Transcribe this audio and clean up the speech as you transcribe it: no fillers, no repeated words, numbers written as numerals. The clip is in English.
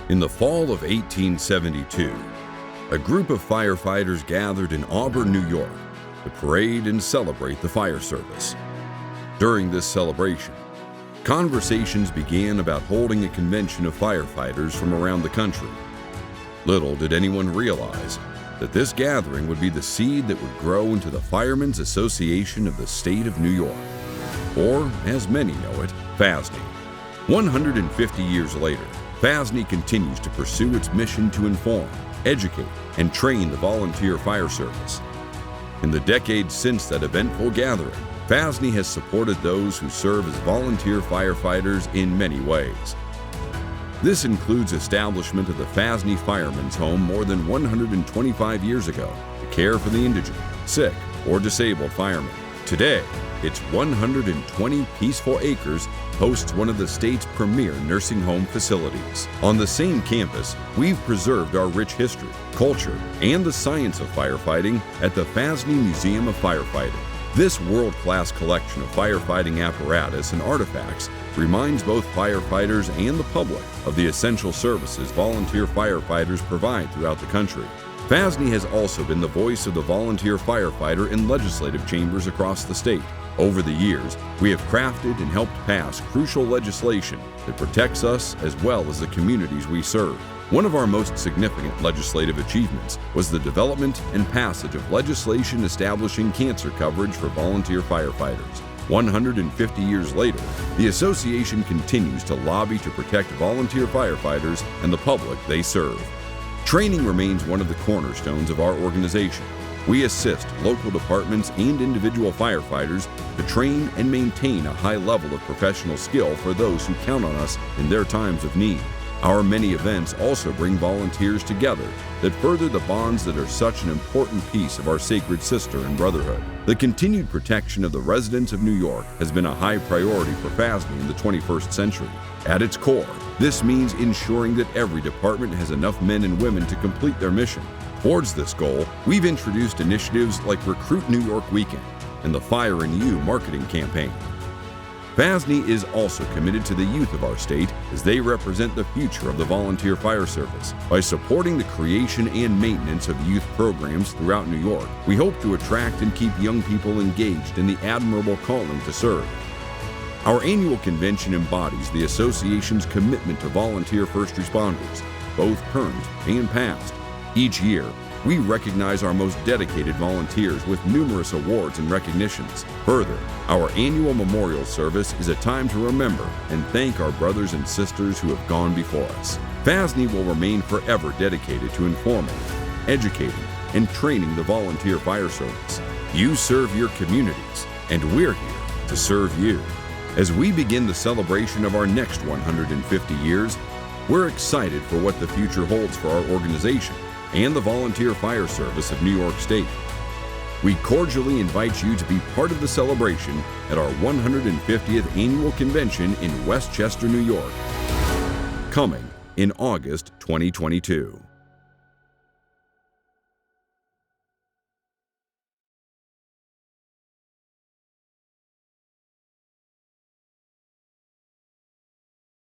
In the fall of 1872, a group of firefighters gathered in Auburn, New York, to parade and celebrate the fire service. During this celebration, conversations began about holding a convention of firefighters from around the country. Little did anyone realize that this gathering would be the seed that would grow into the Firemen's Association of the State of New York, or as many know it, FASNY. 150 years later, FASNY continues to pursue its mission to inform, educate, and train the volunteer fire service. In the decades since that eventful gathering, FASNY has supported those who serve as volunteer firefighters in many ways. This includes establishment of the FASNY Firemen's Home more than 125 years ago to care for the indigent, sick, or disabled firemen. Today, its 120 peaceful acres hosts one of the state's premier nursing home facilities. On the same campus, we've preserved our rich history, culture, and the science of firefighting at the FASNY Museum of Firefighting. This world-class collection of firefighting apparatus and artifacts reminds both firefighters and the public of the essential services volunteer firefighters provide throughout the country. FASNY has also been the voice of the volunteer firefighter in legislative chambers across the state. Over the years, we have crafted and helped pass crucial legislation that protects us as well as the communities we serve. One of our most significant legislative achievements was the development and passage of legislation establishing cancer coverage for volunteer firefighters. 150 years later, the association continues to lobby to protect volunteer firefighters and the public they serve. Training remains one of the cornerstones of our organization. We assist local departments and individual firefighters to train and maintain a high level of professional skill for those who count on us in their times of need. Our many events also bring volunteers together that further the bonds that are such an important piece of our sacred sister and brotherhood. The continued protection of the residents of New York has been a high priority for FASNY in the 21st century. At its core, this means ensuring that every department has enough men and women to complete their mission. Towards this goal, we've introduced initiatives like Recruit New York Weekend and the Fire in You marketing campaign. FASNY is also committed to the youth of our state as they represent the future of the volunteer fire service. By supporting the creation and maintenance of youth programs throughout New York, we hope to attract and keep young people engaged in the admirable calling to serve. Our annual convention embodies the association's commitment to volunteer first responders, both current and past. Each year, we recognize our most dedicated volunteers with numerous awards and recognitions. Further, our annual memorial service is a time to remember and thank our brothers and sisters who have gone before us. FASNY will remain forever dedicated to informing, educating, and training the volunteer fire service. You serve your communities, and we're here to serve you. As we begin the celebration of our next 150 years, we're excited for what the future holds for our organization and the volunteer fire service of New York State. We cordially invite you to be part of the celebration at our 150th annual convention in Westchester, New York, coming in August 2022.